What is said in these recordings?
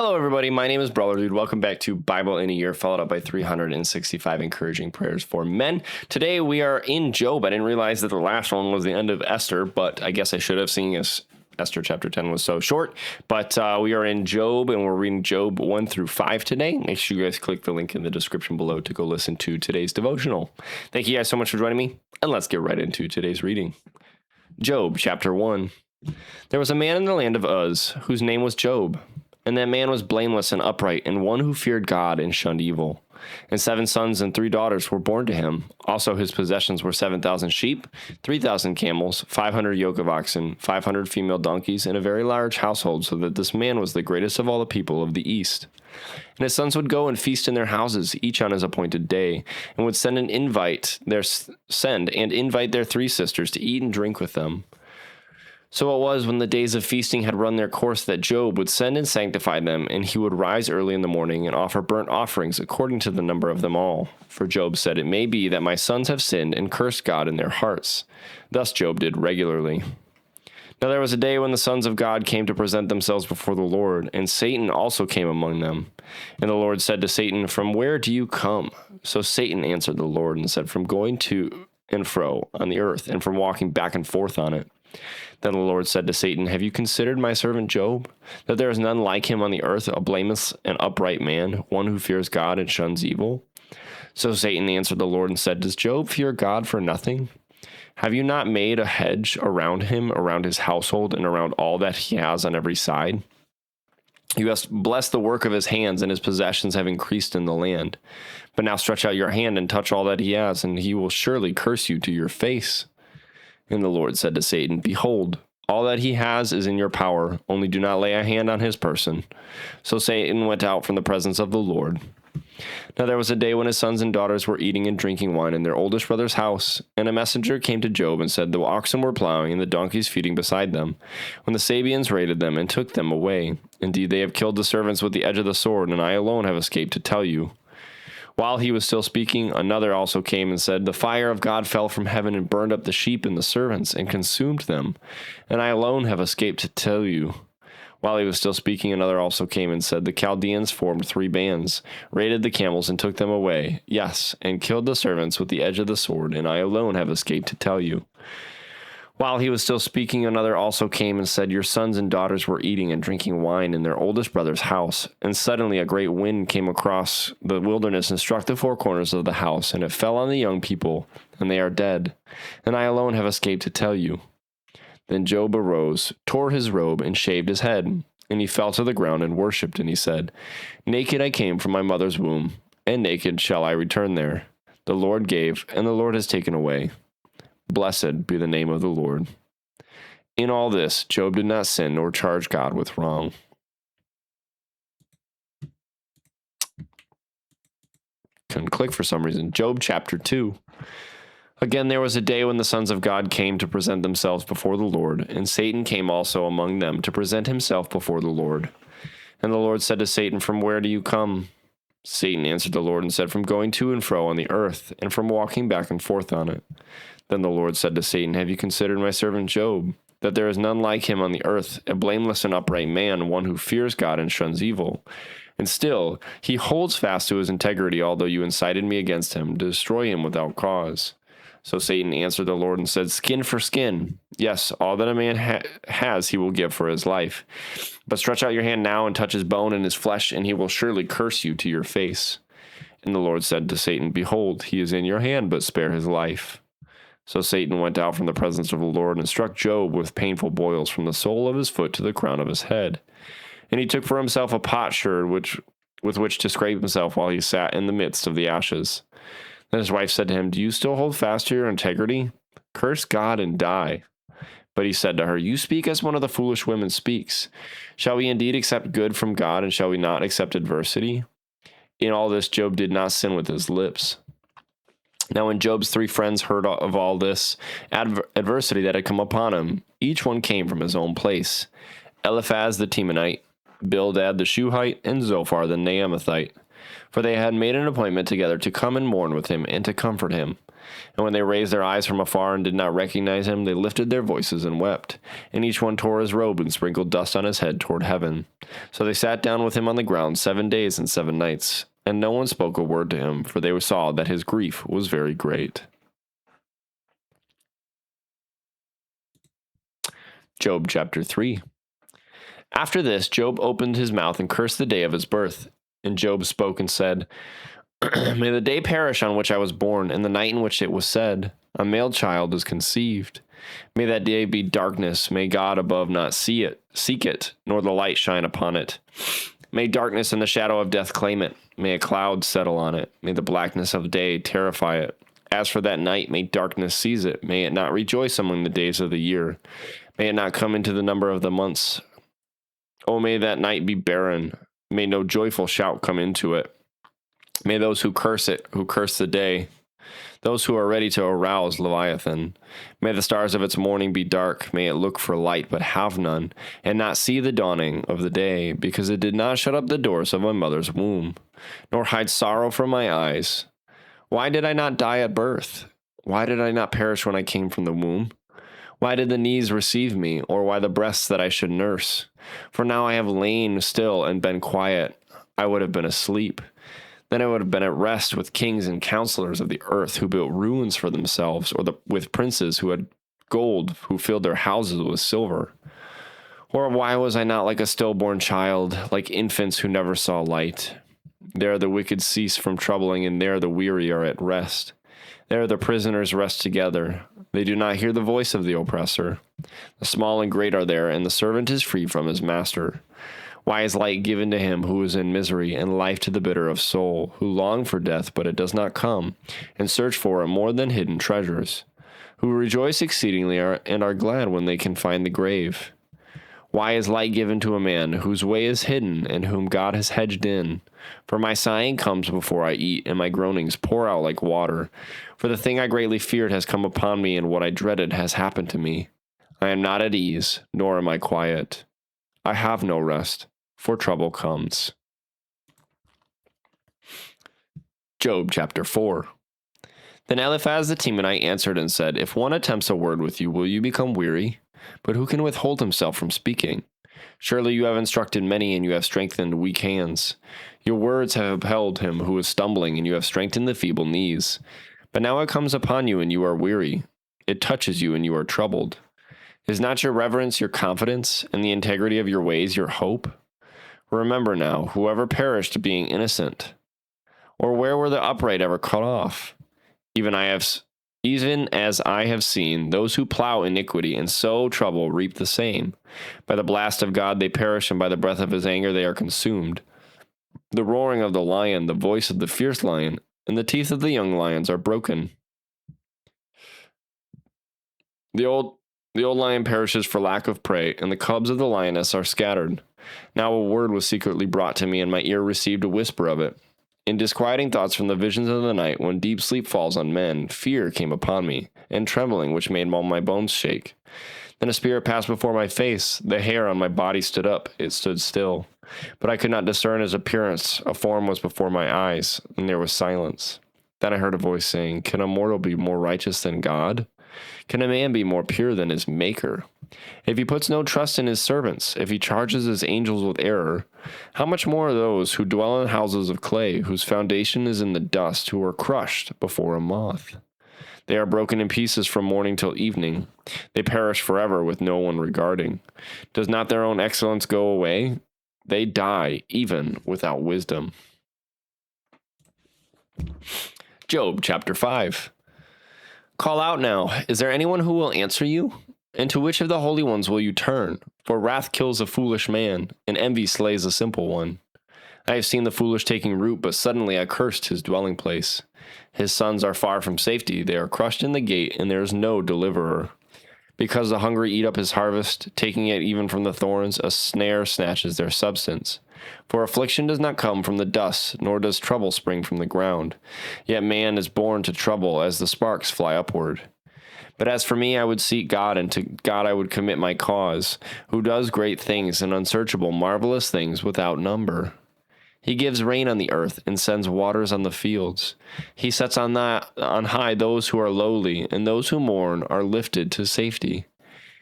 Hello, everybody. My name is BrawlerDood. Welcome back to Bible in a Year, followed up by 365 encouraging prayers for men. Today we are in Job. I didn't realize that the last one was the end of Esther, but I guess I should have, seeing as Esther chapter 10 was so short. But we are in Job, and we're reading Job 1 through 5 today. Make sure you guys click the link in the description below to go listen to today's devotional. Thank you guys so much for joining me, and let's get right into today's reading. Job chapter 1. There was a man in the land of Uz, whose name was Job. And that man was blameless and upright, and one who feared God and shunned evil. And 7 sons and 3 daughters were born to him. Also his possessions were 7,000 sheep, 3,000 camels, 500 yoke of oxen, 500 female donkeys, and a very large household, so that this man was the greatest of all the people of the east. And his sons would go and feast in their houses, each on his appointed day, and would send and invite their 3 sisters to eat and drink with them. So it was when the days of feasting had run their course that Job would send and sanctify them, and he would rise early in the morning and offer burnt offerings according to the number of them all. For Job said, "It may be that my sons have sinned and cursed God in their hearts." Thus Job did regularly. Now there was a day when the sons of God came to present themselves before the Lord, and Satan also came among them. And the Lord said to Satan, "From where do you come?" So Satan answered the Lord and said, "From going to and fro on the earth, and from walking back and forth on it." Then the Lord said to Satan, "Have you considered my servant Job, that there is none like him on the earth, a blameless and upright man, one who fears God and shuns evil?" So Satan answered the Lord and said, "Does Job fear God for nothing? Have you not made a hedge around him, around his household, and around all that he has on every side? You have blessed the work of his hands, and his possessions have increased in the land. But now stretch out your hand and touch all that he has, and he will surely curse you to your face." And the Lord said to Satan, "Behold, all that he has is in your power, only do not lay a hand on his person." So Satan went out from the presence of the Lord. Now there was a day when his sons and daughters were eating and drinking wine in their oldest brother's house, and a messenger came to Job and said, "The oxen were plowing and the donkeys feeding beside them, when the Sabeans raided them and took them away. Indeed, they have killed the servants with the edge of the sword, and I alone have escaped to tell you." While he was still speaking, another also came and said, "The fire of God fell from heaven and burned up the sheep and the servants and consumed them, and I alone have escaped to tell you." While he was still speaking, another also came and said, "The Chaldeans formed 3 bands, raided the camels and took them away, yes, and killed the servants with the edge of the sword, and I alone have escaped to tell you." While he was still speaking, another also came and said, "Your sons and daughters were eating and drinking wine in their oldest brother's house, and suddenly a great wind came across the wilderness and struck the 4 corners of the house, and it fell on the young people, and they are dead, and I alone have escaped to tell you." Then Job arose, tore his robe, and shaved his head, and he fell to the ground and worshipped, and he said, "Naked I came from my mother's womb, and naked shall I return there. The Lord gave, and the Lord has taken away. Blessed be the name of the Lord." In all this, Job did not sin nor charge God with wrong. Couldn't click for some reason. Job chapter 2. Again, there was a day when the sons of God came to present themselves before the Lord, and Satan came also among them to present himself before the Lord. And the Lord said to Satan, "From where do you come?" Satan answered the Lord and said, "From going to and fro on the earth, and from walking back and forth on it." Then the Lord said to Satan, "Have you considered my servant Job, that there is none like him on the earth, a blameless and upright man, one who fears God and shuns evil? And still, he holds fast to his integrity, although you incited me against him, to destroy him without cause." So Satan answered the Lord and said, "Skin for skin. Yes, all that a man has he will give for his life. But stretch out your hand now and touch his bone and his flesh, and he will surely curse you to your face." And the Lord said to Satan, "Behold, he is in your hand, but spare his life." So Satan went out from the presence of the Lord and struck Job with painful boils from the sole of his foot to the crown of his head. And he took for himself a potsherd with which to scrape himself while he sat in the midst of the ashes. Then his wife said to him, "Do you still hold fast to your integrity? Curse God and die." But he said to her, "You speak as one of the foolish women speaks. Shall we indeed accept good from God, and shall we not accept adversity?" In all this, Job did not sin with his lips. Now when Job's 3 friends heard of all this adversity that had come upon him, each one came from his own place: Eliphaz the Temanite, Bildad the Shuhite, and Zophar the Naamathite. For they had made an appointment together to come and mourn with him and to comfort him. And when they raised their eyes from afar and did not recognize him, they lifted their voices and wept. And each one tore his robe and sprinkled dust on his head toward heaven. So they sat down with him on the ground 7 days and 7 nights. And no one spoke a word to him, for they saw that his grief was very great. Job chapter 3. After this, Job opened his mouth and cursed the day of his birth. And Job spoke and said, May the day perish on which I was born, and the night in which it was said, A male child is conceived. May that day be darkness. May God above not seek it, nor the light shine upon it. May darkness and the shadow of death claim it. May a cloud settle on it. May the blackness of day terrify it. As for that night, may darkness seize it. May it not rejoice among the days of the year. May it not come into the number of the months. Oh, may that night be barren. May no joyful shout come into it. May those who curse it, who curse the day, those who are ready to arouse Leviathan. May the stars of its morning be dark. May it look for light, but have none, and not see the dawning of the day, because it did not shut up the doors of my mother's womb, nor hide sorrow from my eyes. Why did I not die at birth? Why did I not perish when I came from the womb? Why did the knees receive me, or why the breasts that I should nurse? For now I have lain still and been quiet. I would have been asleep. Then I would have been at rest with kings and counselors of the earth who built ruins for themselves, or with princes who had gold, who filled their houses with silver. Or why was I not like a stillborn child, like infants who never saw light? There the wicked cease from troubling, and there the weary are at rest. There the prisoners rest together. They do not hear the voice of the oppressor. The small and great are there, and the servant is free from his master. Why is light given to him who is in misery, and life to the bitter of soul, who long for death, but it does not come, and search for it more than hidden treasures, who rejoice exceedingly and are glad when they can find the grave? Why is light given to a man whose way is hidden, and whom God has hedged in? For my sighing comes before I eat, and my groanings pour out like water. For the thing I greatly feared has come upon me, and what I dreaded has happened to me. I am not at ease, nor am I quiet. I have no rest, for trouble comes. Job chapter 4. Then Eliphaz the Temanite answered and said, If one attempts a word with you, will you become weary? But who can withhold himself from speaking? Surely you have instructed many, and you have strengthened weak hands. Your words have upheld him who is stumbling, and you have strengthened the feeble knees. But now it comes upon you, and you are weary. It touches you, and you are troubled. Is not your reverence your confidence, and the integrity of your ways your hope? Remember now, whoever perished being innocent, or where were the upright ever cut off? Even as I have seen, those who plow iniquity and sow trouble reap the same. By the blast of God they perish, and by the breath of his anger they are consumed. The roaring of the lion, the voice of the fierce lion, and the teeth of the young lions are broken. The old lion perishes for lack of prey, and the cubs of the lioness are scattered. Now a word was secretly brought to me, and my ear received a whisper of it. In disquieting thoughts from the visions of the night, when deep sleep falls on men, fear came upon me, and trembling which made all my bones shake. Then a spirit passed before my face, the hair on my body stood up, it stood still. But I could not discern his appearance, a form was before my eyes, and there was silence. Then I heard a voice saying, Can a mortal be more righteous than God? Can a man be more pure than his Maker? If he puts no trust in his servants, if he charges his angels with error, how much more those who dwell in houses of clay, whose foundation is in the dust, who are crushed before a moth? They are broken in pieces from morning till evening. They perish forever with no one regarding. Does not their own excellence go away? They die even without wisdom. Job chapter 5. Call out now, is there anyone who will answer you? And to which of the holy ones will you turn? For wrath kills a foolish man, and envy slays a simple one. I have seen the foolish taking root, but suddenly I cursed his dwelling place. His sons are far from safety, they are crushed in the gate, and there is no deliverer. Because the hungry eat up his harvest, taking it even from the thorns, a snare snatches their substance. For affliction does not come from the dust, nor does trouble spring from the ground. Yet man is born to trouble as the sparks fly upward. But as for me, I would seek God, and to God I would commit my cause, who does great things and unsearchable, marvelous things without number. He gives rain on the earth and sends waters on the fields. He sets on high those who are lowly, and those who mourn are lifted to safety.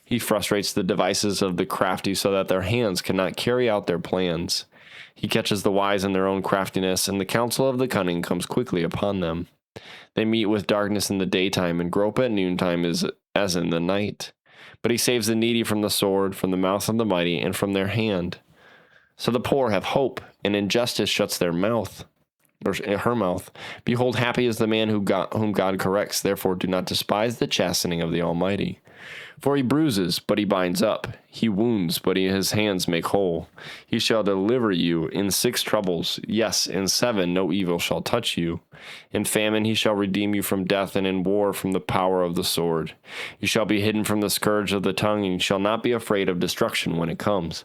He frustrates the devices of the crafty so that their hands cannot carry out their plans. He catches the wise in their own craftiness, and the counsel of the cunning comes quickly upon them. They meet with darkness in the daytime and grope at noontime as in the night. But he saves the needy from the sword, from the mouth of the mighty, and from their hand. So the poor have hope, and injustice shuts their mouth, or her mouth. Behold, happy is the man whom God corrects. Therefore do not despise the chastening of the Almighty. For he bruises, but he binds up. He wounds, but his hands make whole. He shall deliver you in 6 troubles. Yes, in 7 no evil shall touch you. In famine he shall redeem you from death, and in war from the power of the sword. You shall be hidden from the scourge of the tongue, and you shall not be afraid of destruction when it comes.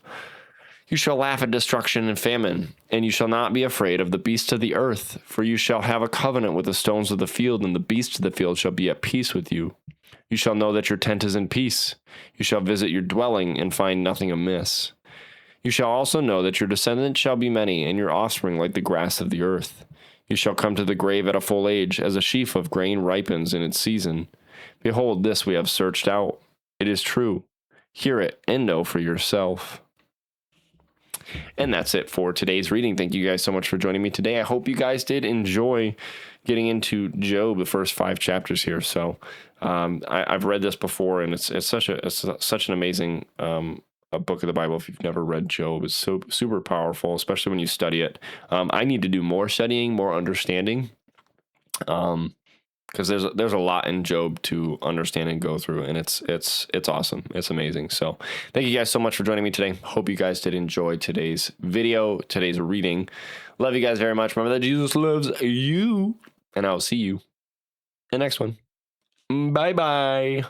You shall laugh at destruction and famine, and you shall not be afraid of the beasts of the earth, for you shall have a covenant with the stones of the field, and the beasts of the field shall be at peace with you. You shall know that your tent is in peace. You shall visit your dwelling and find nothing amiss. You shall also know that your descendants shall be many, and your offspring like the grass of the earth. You shall come to the grave at a full age, as a sheaf of grain ripens in its season. Behold, this we have searched out. It is true. Hear it and know for yourself. And that's it for today's reading. Thank you guys so much for joining me today. I hope you guys did enjoy getting into Job, the first 5 chapters here. So I've read this before, and it's such an amazing a book of the Bible. If you've never read Job, it's so super powerful, especially when you study it. I need to do more studying, more understanding, because there's a lot in Job to understand and go through, and it's awesome. It's amazing. So thank you guys so much for joining me today. Hope you guys did enjoy today's video, today's reading. Love you guys very much. Remember that Jesus loves you, and I'll see you in the next one. Bye-bye.